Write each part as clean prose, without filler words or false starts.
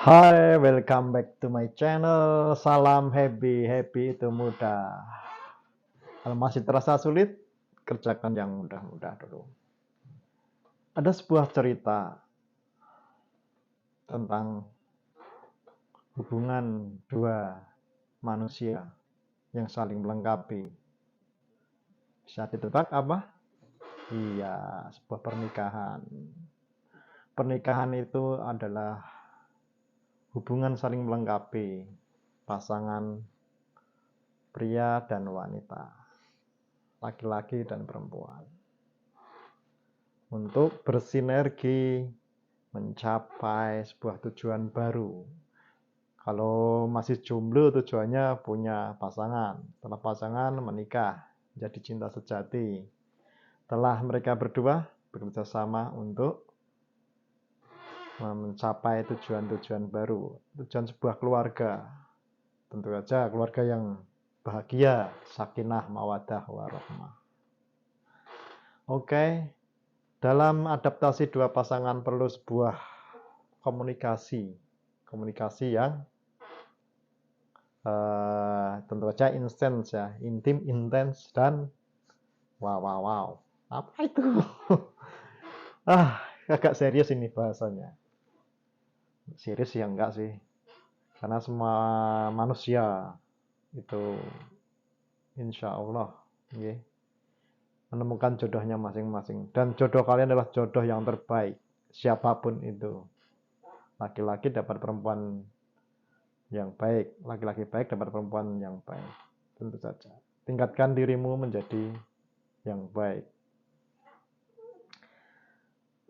Hai, welcome back to my channel. Salam happy, happy itu mudah. Kalau masih terasa sulit, kerjakan yang mudah-mudah dulu. Ada sebuah cerita tentang hubungan dua manusia yang saling melengkapi. Bisa ditebak apa? Iya, sebuah pernikahan. Pernikahan itu adalah hubungan saling melengkapi pasangan pria dan wanita, laki-laki dan perempuan, untuk bersinergi mencapai sebuah tujuan baru. Kalau masih jomblo, tujuannya punya pasangan. Setelah pasangan, menikah, jadi cinta sejati. Setelah mereka berdua bekerja sama untuk mencapai tujuan-tujuan baru, tujuan sebuah keluarga. Tentu saja keluarga yang bahagia, sakinah, mawaddah, warahmah. Oke, dalam adaptasi dua pasangan perlu sebuah komunikasi yang tentu saja intens ya, intim, intens, dan wow. Apa itu? Agak serius ini bahasanya. Serius ya enggak sih, karena semua manusia itu insya Allah menemukan jodohnya masing-masing, dan jodoh kalian adalah jodoh yang terbaik siapapun itu. Laki-laki dapat perempuan yang baik, laki-laki baik dapat perempuan yang baik. Tentu saja tingkatkan dirimu menjadi yang baik.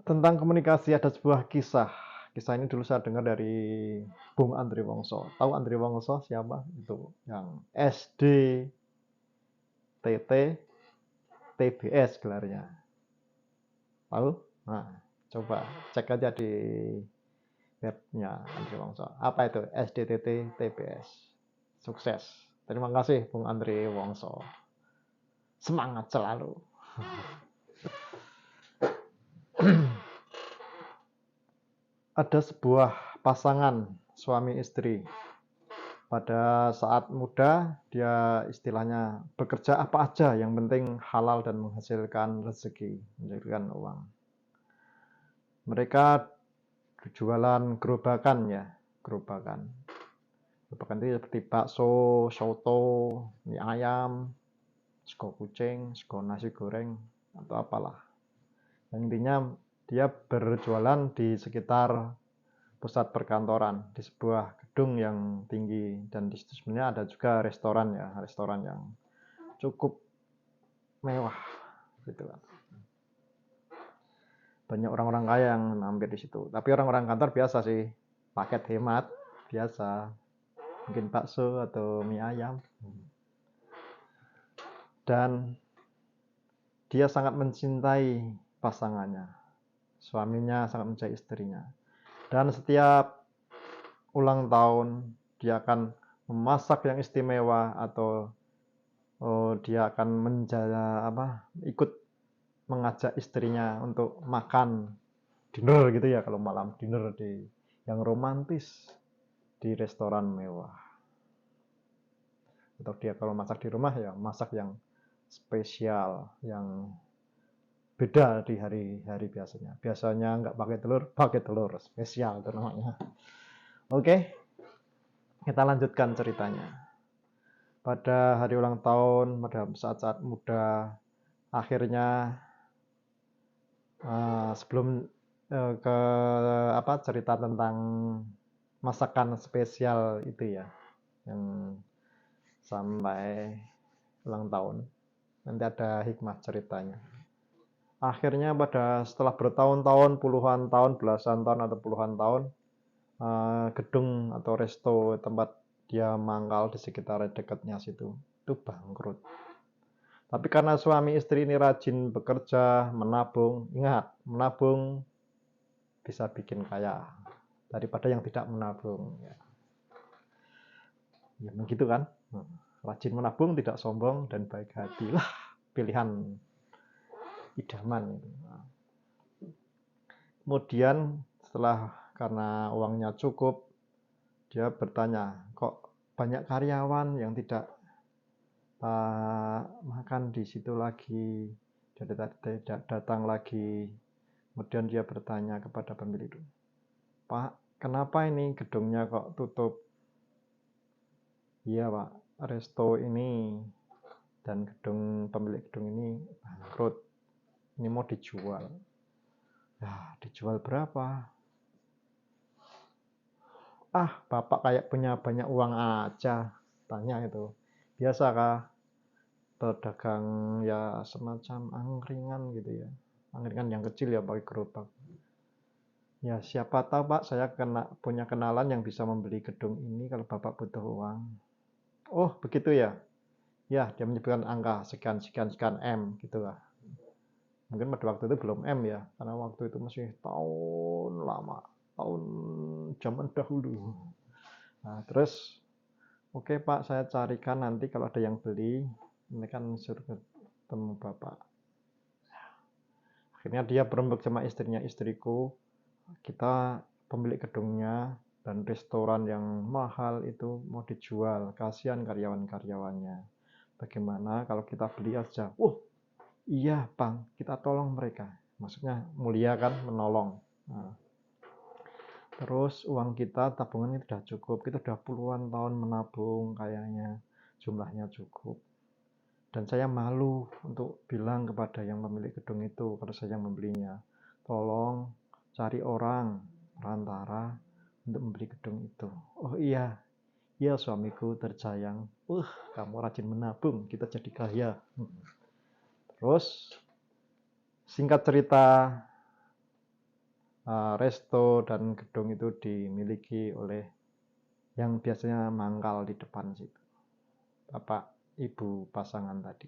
Tentang komunikasi ada sebuah kisah. Kisah ini dulu saya dengar dari Bung Andri Wongso. Tahu Andri Wongso siapa? Itu yang SD TT TBS gelarnya. Tahu? Nah, coba cek aja di webnya Andri Wongso. Apa itu SDTT TBS? Sukses. Terima kasih Bung Andri Wongso. Semangat selalu. Ada sebuah pasangan suami istri. Pada saat muda dia istilahnya bekerja apa aja, yang penting halal dan menghasilkan rezeki, menghasilkan uang. Mereka jualan gerobakan ya, gerobakan itu seperti bakso, soto, mie ayam, sego kucing, sego nasi goreng, atau apalah. Yang intinya dia berjualan di sekitar pusat perkantoran, di sebuah gedung yang tinggi, dan di situ sebenarnya ada juga restoran ya, restoran yang cukup mewah gitu kan. Banyak orang-orang kaya yang mampir di situ. Tapi orang-orang kantor biasa sih, paket hemat biasa, mungkin bakso atau mie ayam. Dan dia sangat mencintai pasangannya, suaminya sangat mencintai istrinya. Dan setiap ulang tahun dia akan memasak yang istimewa, atau dia akan ikut mengajak istrinya untuk makan dinner gitu ya, kalau malam dinner di yang romantis di restoran mewah. Atau dia kalau masak di rumah ya masak yang spesial, yang beda di hari-hari biasanya. Biasanya nggak pakai telur spesial itu namanya. Oke, kita lanjutkan ceritanya. Pada hari ulang tahun, pada saat-saat muda, akhirnya sebelum ke cerita tentang masakan spesial itu ya, yang sampai ulang tahun, nanti ada hikmah ceritanya. Akhirnya setelah bertahun-tahun, puluhan tahun, belasan tahun atau puluhan tahun, gedung atau resto tempat dia mangkal di sekitar dekatnya situ itu bangkrut. Tapi karena suami istri ini rajin bekerja, menabung, ingat, menabung bisa bikin kaya daripada yang tidak menabung. Ya begitu kan? Rajin menabung, tidak sombong, dan baik hati. Lah, pilihan idaman. Kemudian karena uangnya cukup, Dia bertanya, kok banyak karyawan yang tidak makan di situ lagi, tidak datang lagi. Kemudian dia bertanya kepada pemilik itu, Pak, kenapa ini gedungnya kok tutup? Iya Pak, resto ini dan pemilik gedung ini bangkrut. Ini mau dijual. Ya, dijual berapa? Bapak kayak punya banyak uang aja. Tanya itu. Biasakah pedagang ya semacam angkringan gitu ya. Angkringan yang kecil ya pakai gerobak. Ya siapa tahu Pak, saya punya kenalan yang bisa membeli gedung ini kalau Bapak butuh uang. Oh begitu ya? Ya dia menyebutkan angka sekian sekian sekian M gitu lah. Mungkin pada waktu itu belum M ya, karena waktu itu masih tahun lama, tahun zaman dahulu. Nah, terus oke Pak, saya carikan nanti kalau ada yang beli, ini kan suruh ketemu Bapak. Akhirnya dia berembuk sama istrinya, istriku, kita pemilik gedungnya dan restoran yang mahal itu mau dijual, kasihan karyawan-karyawannya. Bagaimana kalau kita beli aja? Iya Bang, kita tolong mereka. Maksudnya mulia kan, menolong. Nah, terus uang kita, tabungan itu sudah cukup. Kita sudah puluhan tahun menabung kayaknya. Jumlahnya cukup. Dan saya malu untuk bilang kepada yang pemilik gedung itu, kalau saya yang membelinya, tolong cari orang perantara untuk membeli gedung itu. Oh iya, iya suamiku terjayang. Kamu rajin menabung, kita jadi kaya. Terus singkat cerita, resto dan gedung itu dimiliki oleh yang biasanya mangkal di depan situ, bapak ibu pasangan tadi.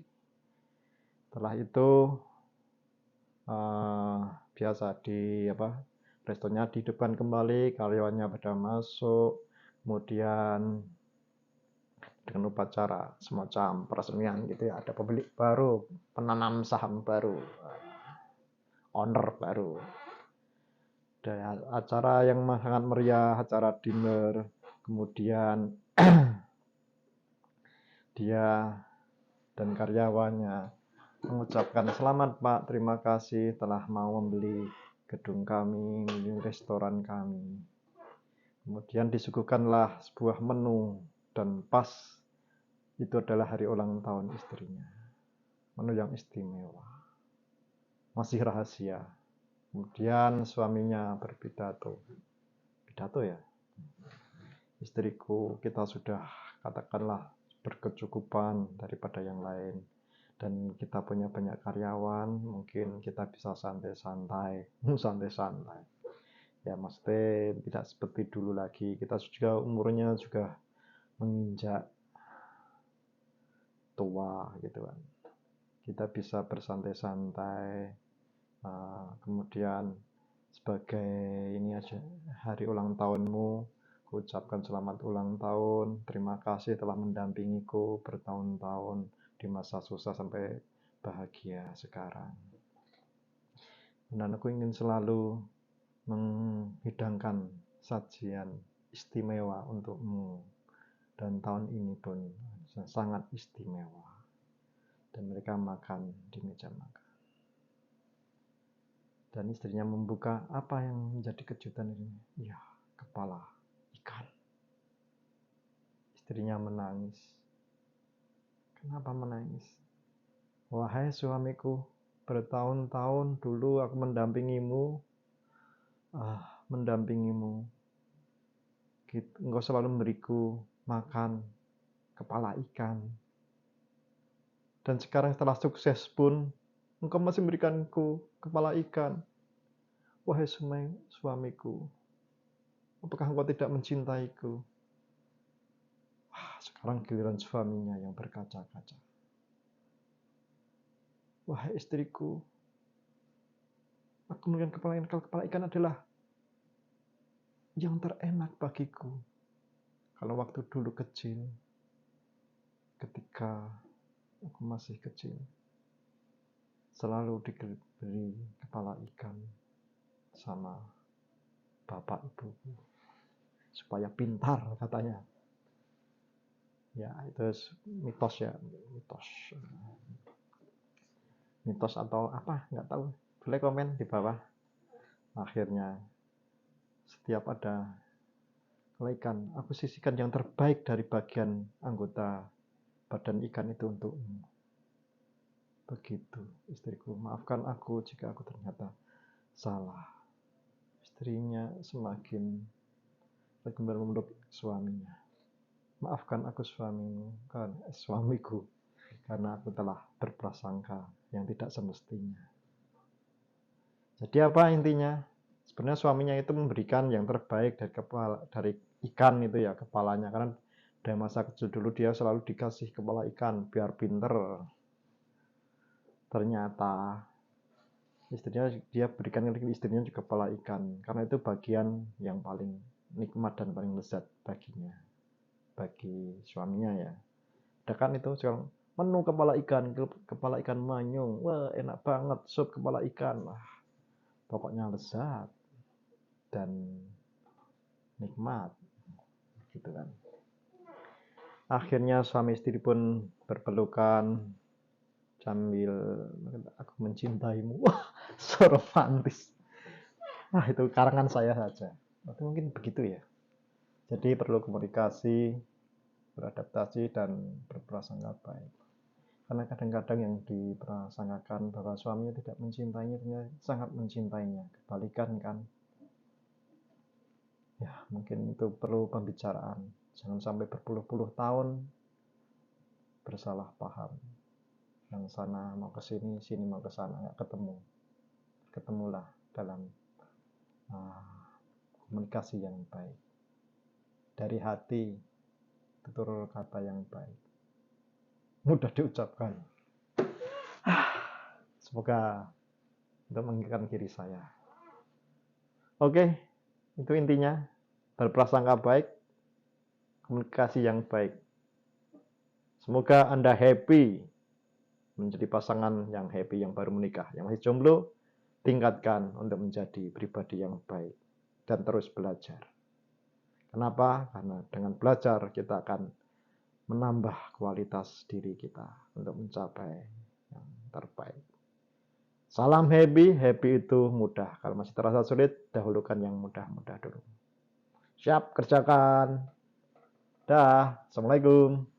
Setelah itu biasa restonya dihidupkan kembali, karyawannya pada masuk, kemudian dengan upacara semacam peresmian gitu ya, ada pemilik baru, penanam saham baru, owner baru. Ada acara yang sangat meriah, acara dinner, kemudian dia dan karyawannya mengucapkan selamat Pak, terima kasih telah mau membeli gedung kami, membeli restoran kami. Kemudian disuguhkanlah sebuah menu dan pas itu adalah hari ulang tahun istrinya. Menu yang istimewa, masih rahasia. Kemudian suaminya berpidato. Pidato ya? Istriku, kita sudah katakanlah berkecukupan daripada yang lain. Dan kita punya banyak karyawan, mungkin kita bisa santai-santai. Santai-santai. Ya maksudnya tidak seperti dulu lagi. Kita juga umurnya juga menginjak tua gitu kan. Kita bisa bersantai-santai. Kemudian sebagai ini aja hari ulang tahunmu, ucapkan selamat ulang tahun, terima kasih telah mendampingiku bertahun-tahun di masa susah sampai bahagia sekarang. Dan aku ingin selalu menghidangkan sajian istimewa untukmu, dan tahun ini pun sangat istimewa. Dan mereka makan di meja makan. Dan istrinya membuka, apa yang menjadi kejutan ini? Ya, kepala ikan. Istrinya menangis. Kenapa menangis? Wahai suamiku, bertahun-tahun dulu aku mendampingimu. Engkau selalu memberiku makan kepala ikan. Dan sekarang setelah sukses pun, engkau masih memberikanku kepala ikan. Wahai suamiku, apakah engkau tidak mencintaiku? Sekarang giliran suaminya yang berkaca-kaca. Wahai istriku, aku memberikan kepala ikan adalah yang terenak bagiku. Kalau waktu dulu kecil, ketika aku masih kecil, selalu diberi kepala ikan sama bapak ibuku. supaya pintar katanya. Ya, itu mitos ya, mitos atau apa, nggak tahu. Boleh komen di bawah. Akhirnya setiap ada kelaikan, aku sisihkan yang terbaik dari bagian anggota badan ikan itu untukmu. Begitu istriku, maafkan aku jika aku ternyata salah. Istrinya semakin memeluk suaminya. Maafkan aku suamiku, karena aku telah berprasangka yang tidak semestinya. Jadi apa intinya? Sebenarnya suaminya itu memberikan yang terbaik dari ikan itu ya, kepalanya. Karena dari masa kecil dulu dia selalu dikasih kepala ikan biar pinter. Ternyata istrinya, dia berikan istrinya juga kepala ikan, karena itu bagian yang paling nikmat dan paling lezat baginya, bagi suaminya ya. Ada kan itu sekarang menu kepala ikan manyung, wah enak banget, sup kepala ikan, wah pokoknya lezat dan nikmat gitu kan. Akhirnya suami istri pun berpelukan sambil aku mencintaimu. Wah, so romantis. Nah, itu karangan saya saja. Itu mungkin begitu ya. Jadi perlu komunikasi, beradaptasi, dan berprasangka baik. Karena kadang-kadang yang diprasangkakan bahwa suaminya tidak mencintainya, ternyata sangat mencintainya. Kebalikan kan. Ya, mungkin itu perlu pembicaraan. Jangan sampai berpuluh-puluh tahun bersalah paham. Yang sana mau ke sini, sini mau ke sana, nggak ketemu. Ketemulah dalam komunikasi yang baik. Dari hati, tutur kata yang baik. Mudah diucapkan. Semoga itu mengingatkan diri saya. Oke, itu intinya. Berprasangka baik, komunikasi yang baik. Semoga Anda happy menjadi pasangan yang happy, yang baru menikah. Yang masih jomblo, tingkatkan untuk menjadi pribadi yang baik dan terus belajar. Kenapa? Karena dengan belajar kita akan menambah kualitas diri kita untuk mencapai yang terbaik. Salam happy, happy itu mudah. Kalau masih terasa sulit, dahulukan yang mudah-mudah dulu. Siap, kerjakan. Dah, Assalamualaikum.